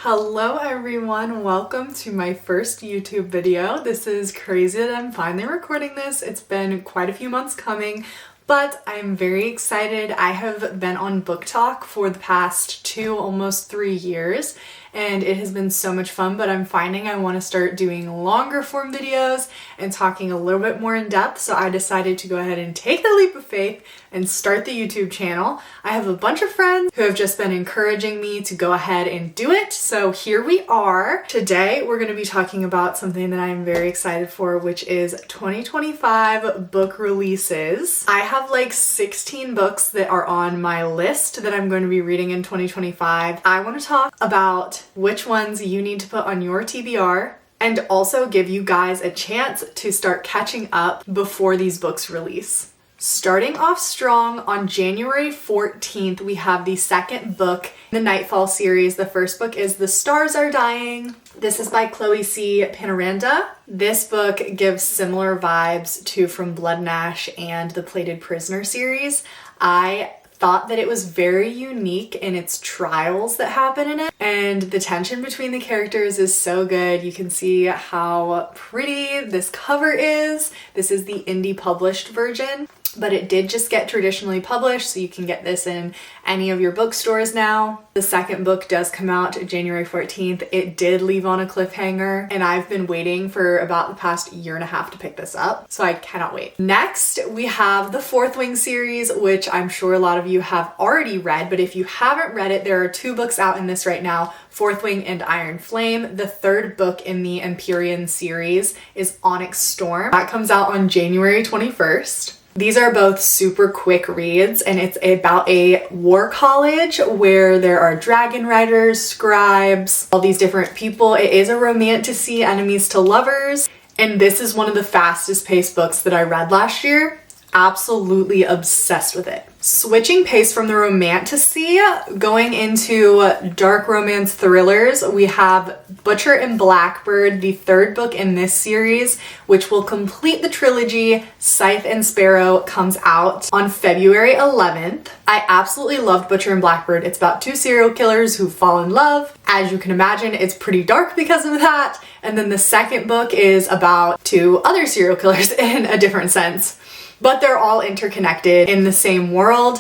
Hello everyone, welcome to my first YouTube video. This is crazy that I'm finally recording this. It's been quite a few months coming, but I'm very excited. I have been on Book Talk for the past 2, almost 3 years, and it has been so much fun, but I'm finding I want to start doing longer form videos and talking a little bit more in depth, so I decided to go ahead and take the leap of faith and start the YouTube channel. I have a bunch of friends who have just been encouraging me to go ahead and do it, so here we are. Today we're going to be talking about something that I am very excited for, which is 2025 book releases. I have like 16 books that are on my list that I'm going to be reading in 2025. I want to talk about which ones you need to put on your TBR and also give you guys a chance to start catching up before these books release. Starting off strong, on January 14th, we have the second book in the Nightfall series. The first book is The Stars Are Dying. This is by Chloe C. Panaranda. This book gives similar vibes to From Blood and Ash and the Plated Prisoner series. I thought that it was very unique in its trials that happen in it, and the tension between the characters is so good. You can see how pretty this cover is. This is the indie published version, but it did just get traditionally published, so you can get this in any of your bookstores now. The second book does come out January 14th. It did leave on a cliffhanger, and I've been waiting for about the past year and a half to pick this up, so I cannot wait. Next, we have the Fourth Wing series, which I'm sure a lot of you have already read, but if you haven't read it, there are 2 books out in this right now, Fourth Wing and Iron Flame. The third book in the Empyrean series is Onyx Storm. That comes out on January 21st. These are both super quick reads, and it's about a war college where there are dragon riders, scribes, all these different people. It is a romantasy, enemies to lovers, and this is one of the fastest paced books that I read last year. Absolutely obsessed with it. Switching pace from the romantasy, going into dark romance thrillers, we have Butcher and Blackbird, the third book in this series, which will complete the trilogy. Scythe and Sparrow comes out on February 11th. I absolutely loved Butcher and Blackbird. It's about 2 serial killers who fall in love. As you can imagine, it's pretty dark because of that. And then the second book is about 2 other serial killers in a different sense, but they're all interconnected in the same world.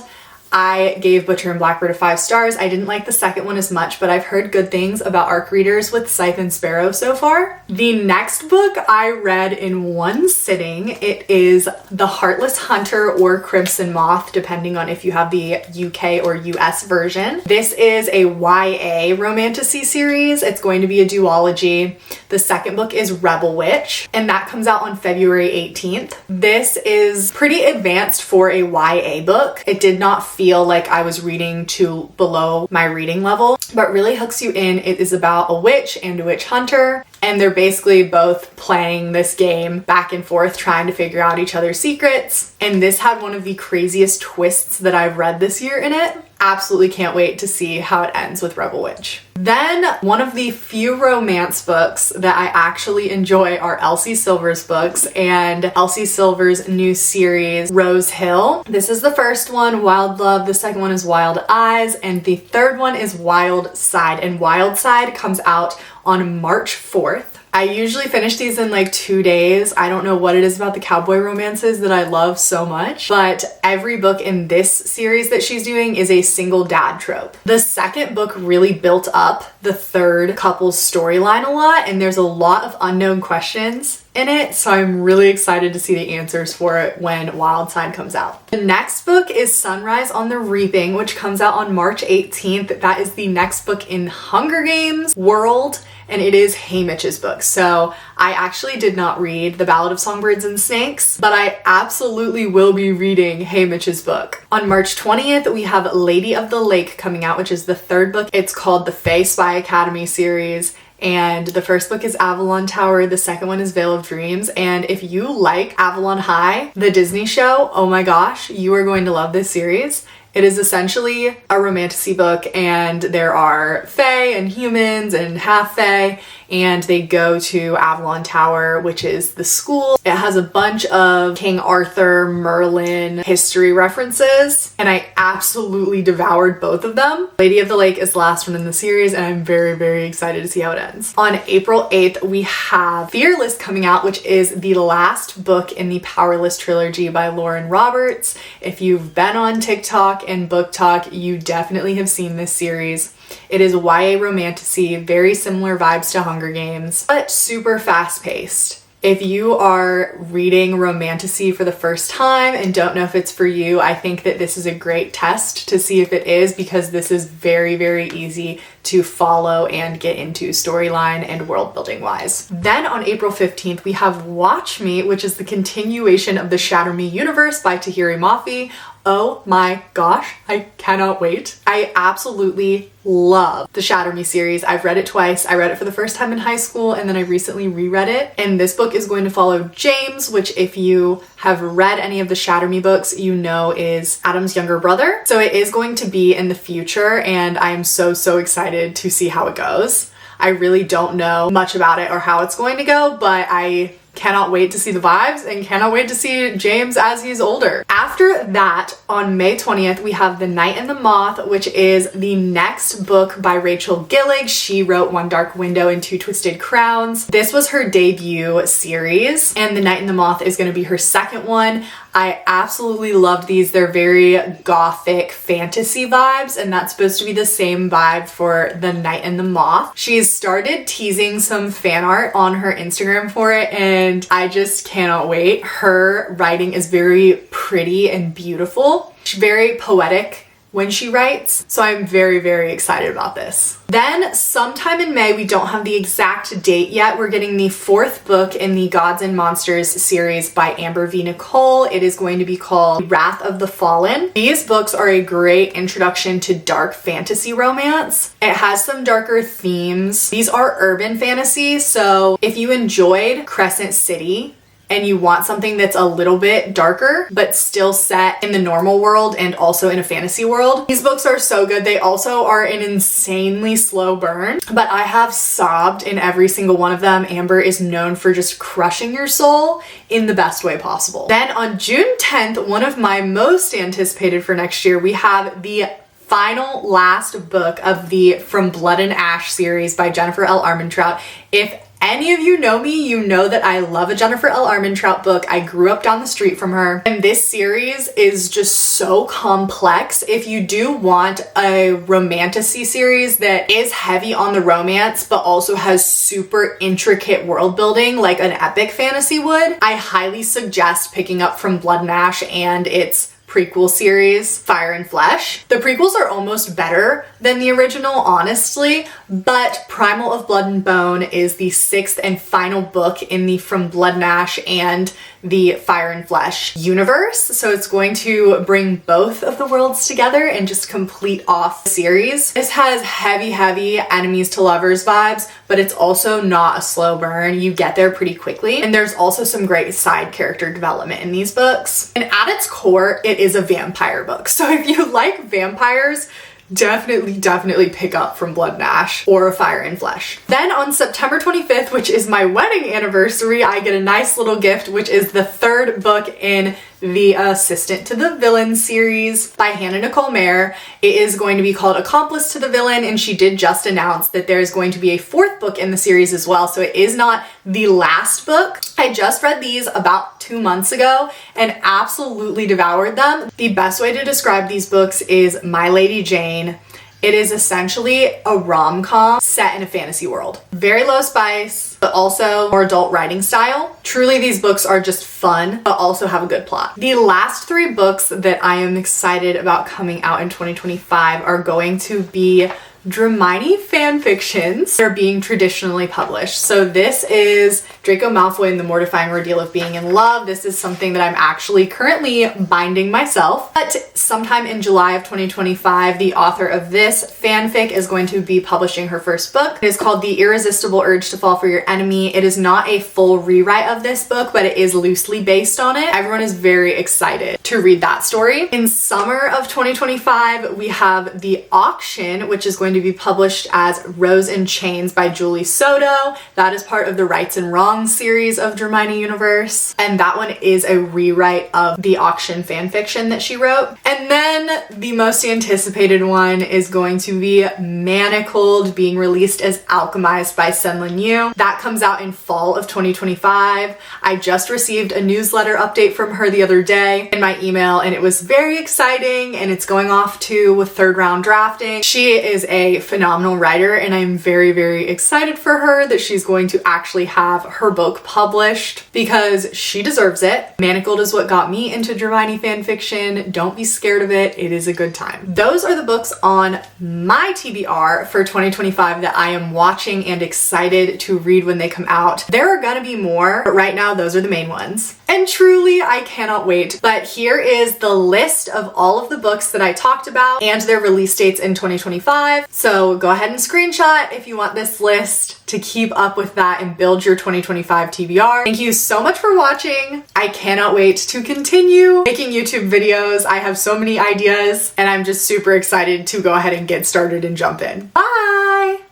I gave Butcher and Blackbird a 5 stars. I didn't like the second one as much, but I've heard good things about ARC readers with Scythe and Sparrow so far. The next book I read in one sitting. It is The Heartless Hunter or Crimson Moth, depending on if you have the UK or US version. This is a YA romantasy series. It's going to be a duology. The second book is Rebel Witch, and that comes out on February 18th. This is pretty advanced for a YA book. It did not feel like I was reading to below my reading level, but really hooks you in. It is about a witch and a witch hunter, and they're basically both playing this game back and forth, trying to figure out each other's secrets. And this had one of the craziest twists that I've read this year in it. Absolutely can't wait to see how it ends with Rebel Witch. Then, one of the few romance books that I actually enjoy are Elsie Silver's books, and Elsie Silver's new series, Rose Hill. This is the first one, Wild Love. The second one is Wild Eyes, and the third one is Wild Side. And Wild Side comes out on March 4th. I usually finish these in like 2 days. I don't know what it is about the cowboy romances that I love so much, but every book in this series that she's doing is a single dad trope. The second book really built up the third couple's storyline a lot, and there's a lot of unknown questions in it, so I'm really excited to see the answers for it when Wild Side comes out. The next book is Sunrise on the Reaping, which comes out on March 18th. That is the next book in Hunger Games world, and it is Haymitch's book. So I actually did not read The Ballad of Songbirds and Snakes, but I absolutely will be reading Haymitch's book. On March 20th, we have Lady of the Lake coming out, which is the third book. It's called the Fae Spy Academy series, and the first book is Avalon Tower, the second one is Veil of Dreams, and if you like Avalon High, the Disney show, oh my gosh, you are going to love this series. It is essentially a Romantasy book, and there are fae and humans and half fae, and they go to Avalon Tower, which is the school. It has a bunch of King Arthur, Merlin history references, and I absolutely devoured both of them. Lady of the Lake is the last one in the series, and I'm very, very excited to see how it ends. On April 8th, we have Fearless coming out, which is the last book in the Powerless trilogy by Lauren Roberts. If you've been on TikTok and Book Talk, you definitely have seen this series. It is YA romantasy, very similar vibes to Hunger Games, but super fast-paced. If you are reading romantasy for the first time and don't know if it's for you, I think that this is a great test to see if it is, because this is very, very easy to follow and get into storyline and world building wise. Then on April 15th, we have Watch Me, which is the continuation of the Shatter Me universe by Tahiri Mafi. Oh my gosh, I cannot wait. I absolutely love the Shatter Me series. I've read it twice. I read it for the first time in high school, and then I recently reread it. And this book is going to follow James, which if you have read any of the Shatter Me books, you know is Adam's younger brother. So it is going to be in the future, and I am so, so excited to see how it goes. I really don't know much about it or how it's going to go, but I cannot wait to see the vibes and cannot wait to see James as he's older. After that, on May 20th, we have The Night and the Moth, which is the next book by Rachel Gillig. She wrote One Dark Window and Two Twisted Crowns. This was her debut series, and The Night and the Moth is going to be her second one. I absolutely loved these. They're very gothic fantasy vibes, and that's supposed to be the same vibe for The Night and the Moth. She's started teasing some fan art on her Instagram for it, and I just cannot wait. Her writing is very pretty and beautiful. She's very poetic when she writes, so I'm very, very excited about this. Then sometime in May, we don't have the exact date yet, we're getting the fourth book in the Gods and Monsters series by Amber V. Nicole. It is going to be called Wrath of the Fallen. These books are a great introduction to dark fantasy romance. It has some darker themes. These are urban fantasy, so if you enjoyed Crescent City and you want something that's a little bit darker but still set in the normal world and also in a fantasy world, these books are so good. They also are an insanely slow burn, but I have sobbed in every single one of them. Amber is known for just crushing your soul in the best way possible. Then on June 10th, one of my most anticipated for next year, we have the final last book of the From Blood and Ash series by Jennifer L. Armentrout. If any of you know me, you know that I love a Jennifer L. Armentrout book. I grew up down the street from her, and this series is just so complex. If you do want a romantasy series that is heavy on the romance but also has super intricate world building like an epic fantasy would, I highly suggest picking up From Blood and Ash and its prequel series, Fire and Flesh. The prequels are almost better than the original, honestly, but Primal of Blood and Bone is the sixth and final book in the From Blood and Ash and the Fire and Flesh universe. So it's going to bring both of the worlds together and just complete off the series. This has heavy, heavy enemies to lovers vibes, but it's also not a slow burn. You get there pretty quickly. And there's also some great side character development in these books. And at its core, it is a vampire book. So if you like vampires, definitely pick up From Blood and Ash or Fire and Flesh. Then on September 25th, which is my wedding anniversary, I get a nice little gift, which is the third book in the Assistant to the Villain series by Hannah Nicole Mayer. It is going to be called Accomplice to the Villain, and she did just announce that there is going to be a fourth book in the series as well, so it is not the last book. I just read these about 2 months ago and absolutely devoured them. The best way to describe these books is My Lady Jane. It is essentially a rom-com set in a fantasy world. Very low spice, but also more adult writing style. Truly, these books are just fun, but also have a good plot. The last three books that I am excited about coming out in 2025 are going to be Dramini fanfictions. They're being traditionally published. So this is Draco Malfoy and the Mortifying Ordeal of Being in Love. This is something that I'm actually currently binding myself. But sometime in July of 2025, the author of this fanfic is going to be publishing her first book. It is called The Irresistible Urge to Fall for Your Enemy. It is not a full rewrite of this book, but it is loosely based on it. Everyone is very excited to read that story. In summer of 2025, we have The Auction, which is going to be published as Rose in Chains by Julie Soto. That is part of the Rights and Wrongs series of Hermione Universe. And that one is a rewrite of the Auction fanfiction that she wrote. And then the most anticipated one is going to be Manacled, being released as Alchemized by Senlin Yu. That comes out in fall of 2025. I just received a newsletter update from her the other day in my email, and it was very exciting, and it's going off to third round drafting. She is a phenomenal writer, and I'm very, very excited for her that she's going to actually have her book published because she deserves it. Manacled is what got me into Hermione fanfiction. Don't be scared of it. It is a good time. Those are the books on my TBR for 2025 that I am watching and excited to read when they come out. There are gonna be more, but right now those are the main ones. And truly, I cannot wait. But here is the list of all of the books that I talked about and their release dates in 2025. So go ahead and screenshot if you want this list to keep up with that and build your 2025 TBR. Thank you so much for watching. I cannot wait to continue making YouTube videos. I have so many ideas and I'm just super excited to go ahead and get started and jump in. Bye!